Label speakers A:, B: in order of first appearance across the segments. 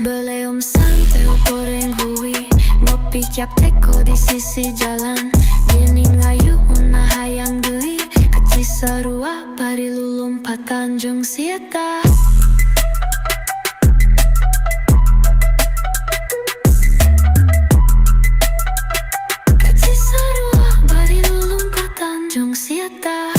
A: Beleum santai goreng hui, ngopi cap teko di sisi jalan. Gening ayu una hayang deui, keci sarua bari lulumpatan jeung sieta. Keci sarua bari lulumpatan jeung sieta.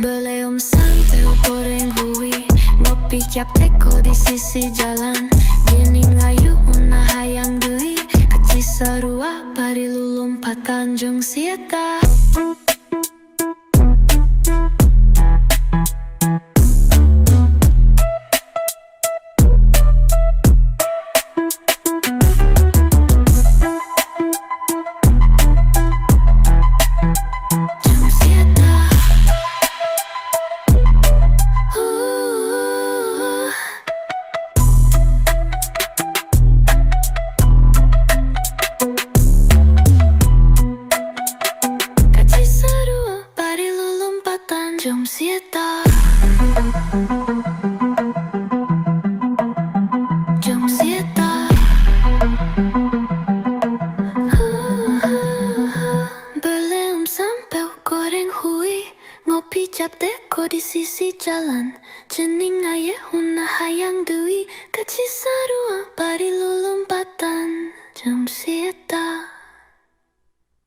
A: Beleum santai goreng hui, ngopi cap teko di sisi jalan. Gening ayu una hayang deui, keci sarua bari lulumpatan jeung sieta. Jeung sieta. Jeung sieta. Beleum sampai goreng hui, ngopi cap teko di sisi jalan. Gening aye una hayang deui, keci sarua bari lulumpatan jeung sieta.